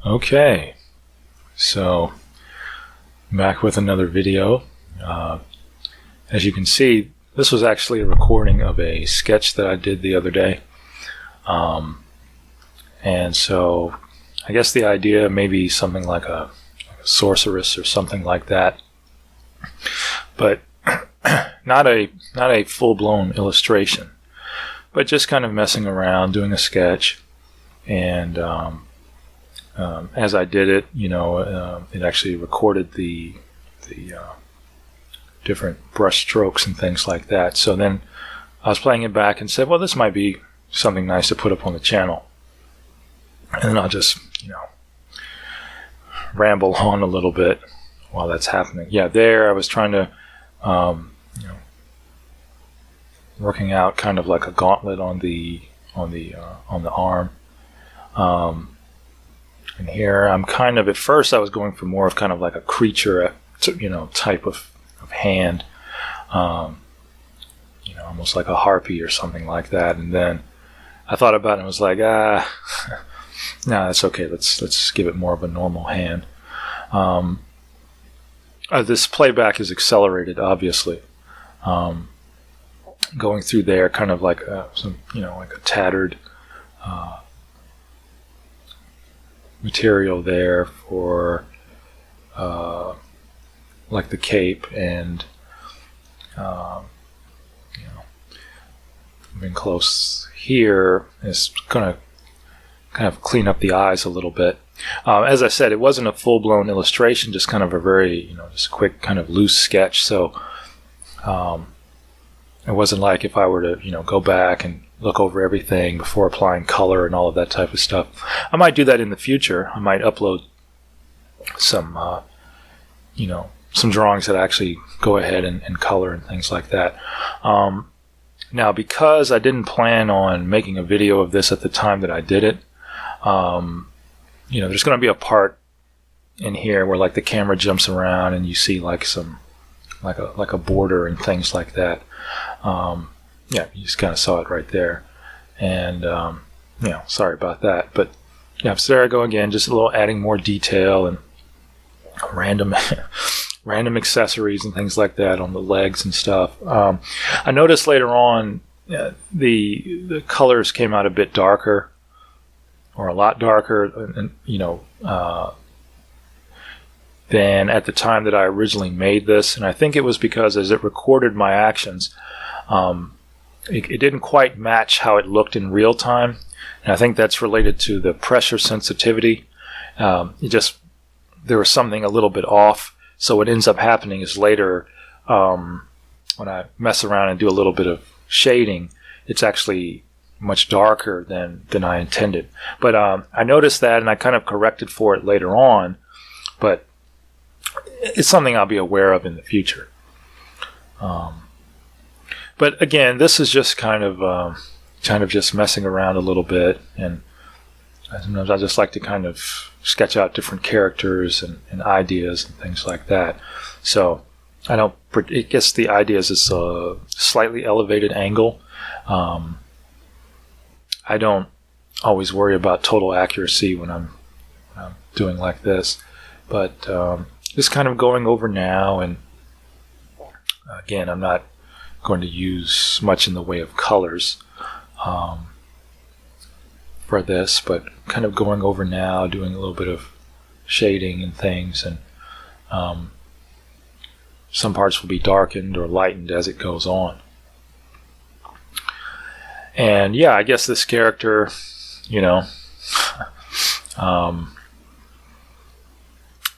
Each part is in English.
Okay, so back with another video. As you can see, this was actually a recording of a sketch that I did the other day. And so I guess the idea may be something like a sorceress or something like that, but not a full-blown illustration, but just kind of messing around, doing a sketch. And as I did it, it actually recorded the different brush strokes and things like that. So then I was playing it back and said, well, this might be something nice to put up on the channel. And then I'll just, ramble on a little bit while that's happening. Yeah, there I was trying to, working out kind of like a gauntlet on the arm. And here I'm kind of, at first I was going for more of kind of like a creature, type of hand, almost like a harpy or something like that. And then I thought about it and was like, no, that's okay. Let's give it more of a normal hand. This playback is accelerated, obviously. Going through there, kind of like like a tattered material there for like the cape, and moving close here is gonna kind of clean up the eyes a little bit. As I said, it wasn't a full-blown illustration, just kind of a very, just a quick kind of loose sketch. So it wasn't like if I were to, go back and look over everything before applying color and all of that type of stuff. I might do that in the future. I might upload some, some drawings that actually go ahead and color and things like that. Now, because I didn't plan on making a video of this at the time that I did it, there's going to be a part in here where like the camera jumps around and you see like some, like a border and things like that. Yeah, you just kind of saw it right there. And, sorry about that. But yeah, so there I go again, just a little adding more detail and random accessories and things like that on the legs and stuff. I noticed later on the colors came out a bit darker, or a lot darker, and than at the time that I originally made this. And I think it was because as it recorded my actions, it didn't quite match how it looked in real time. And I think that's related to the pressure sensitivity. There was something a little bit off. So what ends up happening is later, when I mess around and do a little bit of shading, it's actually much darker than I intended. But I noticed that, and I kind of corrected for it later on. But it's something I'll be aware of in the future. But again, this is just kind of just messing around a little bit, and sometimes I just like to kind of sketch out different characters and ideas and things like that. So I guess the idea is it's a slightly elevated angle. I don't always worry about total accuracy when I'm doing like this, but just kind of going over now. And again, I'm not going to use much in the way of colors for this, but kind of going over now, doing a little bit of shading and things, and some parts will be darkened or lightened as it goes on. And yeah, I guess this character,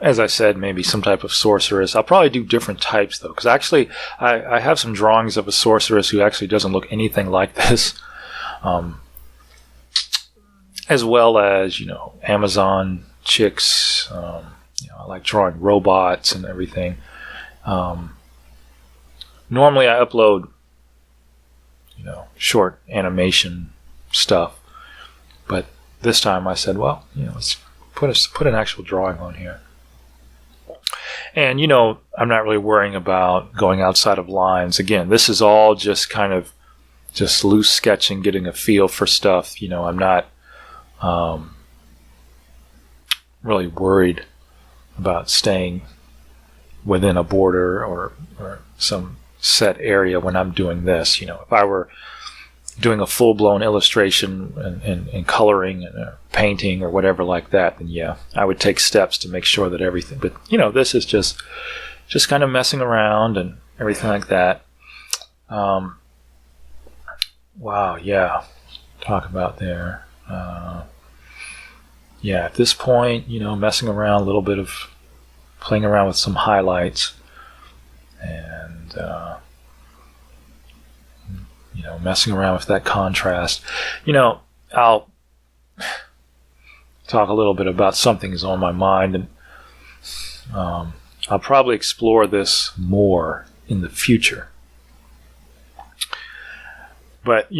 as I said, maybe some type of sorceress. I'll probably do different types though, because actually I have some drawings of a sorceress who actually doesn't look anything like this. As well as, Amazon chicks. I like drawing robots and everything. Normally I upload, short animation stuff. But this time I said, well, let's put an actual drawing on here. And, I'm not really worrying about going outside of lines. Again, this is all just kind of just loose sketching, getting a feel for stuff. I'm not really worried about staying within a border or some set area when I'm doing this. If I were doing a full-blown illustration and coloring and painting or whatever like that, then yeah, I would take steps to make sure that everything. But this is just kind of messing around and everything like that. Wow, yeah. Talk about there. Yeah, at this point, messing around, a little bit of playing around with some highlights, and messing around with that contrast. I'll talk a little bit about something that's on my mind, and I'll probably explore this more in the future. But,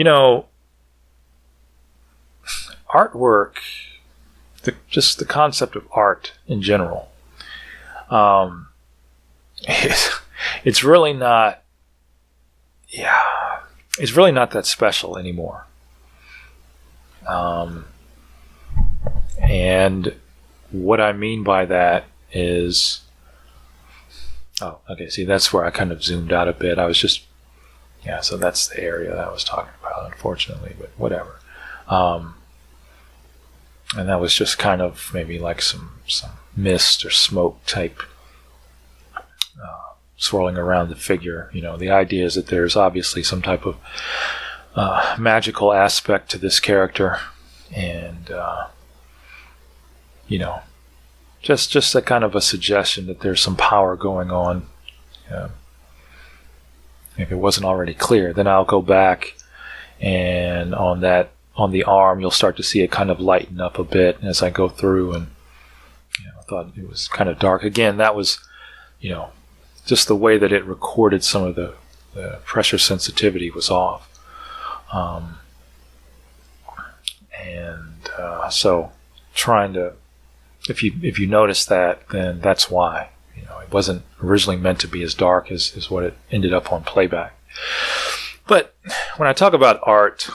artwork, just the concept of art in general, it's really not, it's really not that special anymore. And what I mean by that is, see, that's where I kind of zoomed out a bit. I was just, so that's the area that I was talking about, unfortunately, but whatever. And that was just kind of maybe like some mist or smoke type swirling around the figure. The idea is that there's obviously some type of magical aspect to this character, and just a kind of a suggestion that there's some power going on. If it wasn't already clear, then I'll go back, and on the arm, you'll start to see it kind of lighten up a bit as I go through. And I thought it was kind of dark. Again, that was, just the way that it recorded some of the pressure sensitivity was off. So trying to, if you notice that, then that's why. It wasn't originally meant to be as dark as what it ended up on playback. But when I talk about art,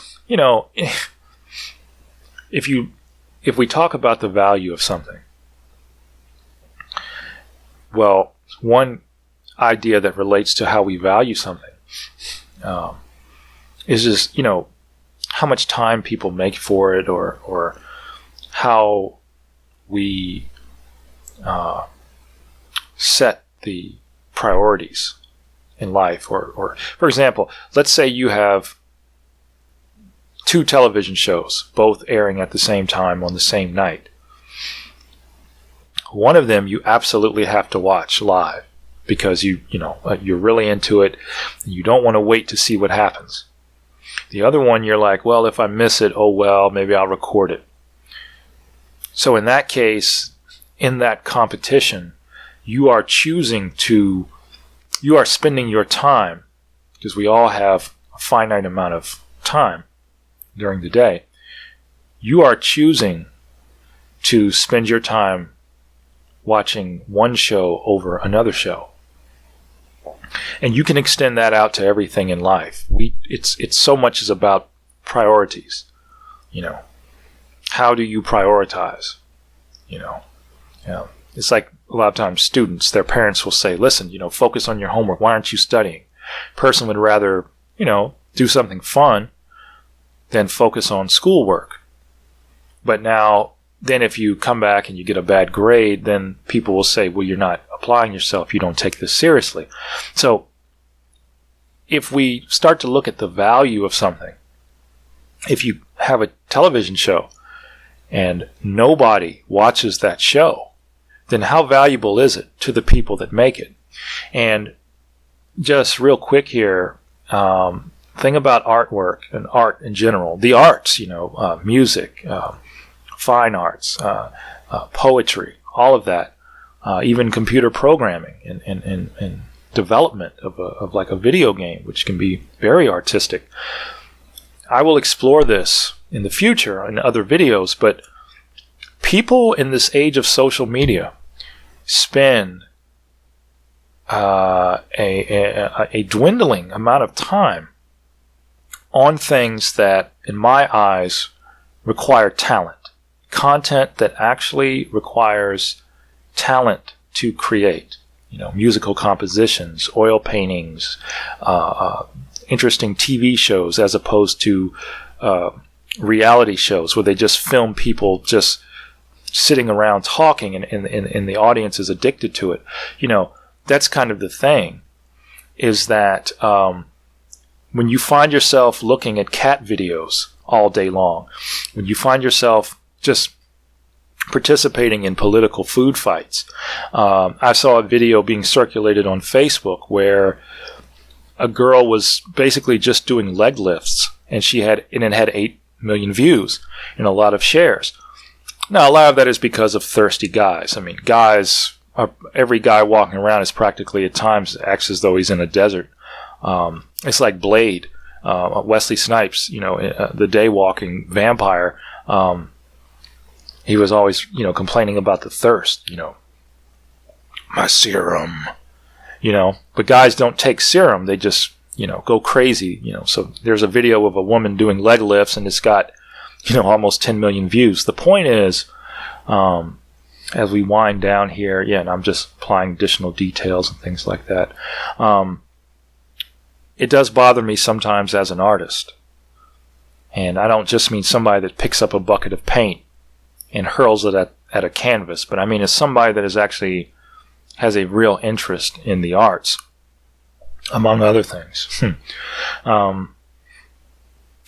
if we talk about the value of something, well, one idea that relates to how we value something is just, how much time people make for it, or how we set the priorities in life. Or for example, let's say you have 2 television shows, both airing at the same time on the same night. One of them you absolutely have to watch live because you're really into it and you don't want to wait to see what happens. The other one, you're like, well, if I miss it, oh well, maybe I'll record it. So in that case, in that competition, you are spending your time, because we all have a finite amount of time during the day. You are choosing to spend your time watching one show over another show. And you can extend that out to everything in life. It's so much is about priorities. How do you prioritize? It's like a lot of times students, their parents will say, listen, focus on your homework. Why aren't you studying? Person would rather, do something fun than focus on schoolwork. But then if you come back and you get a bad grade, then people will say, well, you're not applying yourself. You don't take this seriously. So if we start to look at the value of something, if you have a television show and nobody watches that show, then how valuable is it to the people that make it? And just real quick here, thing about artwork and art in general, the arts, music, fine arts, poetry, all of that, even computer programming and development of like a video game, which can be very artistic. I will explore this in the future in other videos, but people in this age of social media spend a dwindling amount of time on things that, in my eyes, require talent, content that actually requires talent to create. You know, musical compositions, oil paintings, interesting TV shows, as opposed to reality shows where they just film people just sitting around talking, and the audience is addicted to it. You know, that's kind of the thing, is that when you find yourself looking at cat videos all day long, when you find yourself just participating in political food fights. I saw a video being circulated on Facebook where a girl was basically just doing leg lifts, and it had 8 million views and a lot of shares. Now, a lot of that is because of thirsty guys. I mean, every guy walking around is practically at times acts as though he's in a desert. It's like Blade, Wesley Snipes, you know, the day walking vampire. He was always, you know, complaining about the thirst, you know. My serum, you know. But guys don't take serum. They just, you know, go crazy, you know. So there's a video of a woman doing leg lifts, and it's got, you know, almost 10 million views. The point is, as we wind down here, yeah, and I'm just applying additional details and things like that. It does bother me sometimes as an artist. And I don't just mean somebody that picks up a bucket of paint and hurls it at a canvas, but I mean as somebody that is actually has a real interest in the arts, among other things.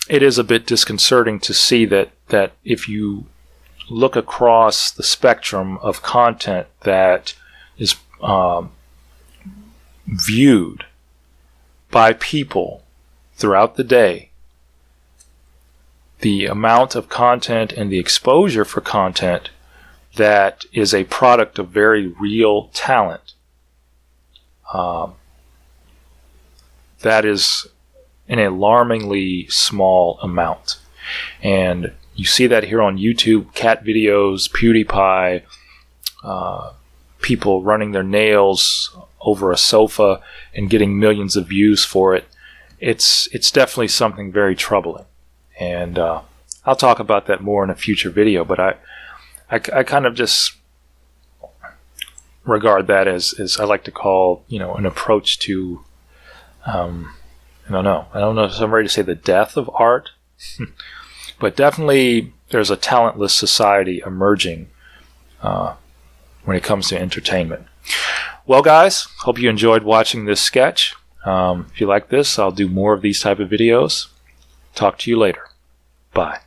It is a bit disconcerting to see that if you look across the spectrum of content that is viewed by people throughout the day, the amount of content and the exposure for content that is a product of very real talent, that is an alarmingly small amount. And you see that here on YouTube, cat videos, PewDiePie, people running their nails over a sofa and getting millions of views for it. It's definitely something very troubling. And I'll talk about that more in a future video, but I kind of just regard that as I like to call, you know, an approach to, I don't know if I'm ready to say the death of art, but definitely there's a talentless society emerging when it comes to entertainment. Well, guys, hope you enjoyed watching this sketch. If you like this, I'll do more of these type of videos. Talk to you later. Bye.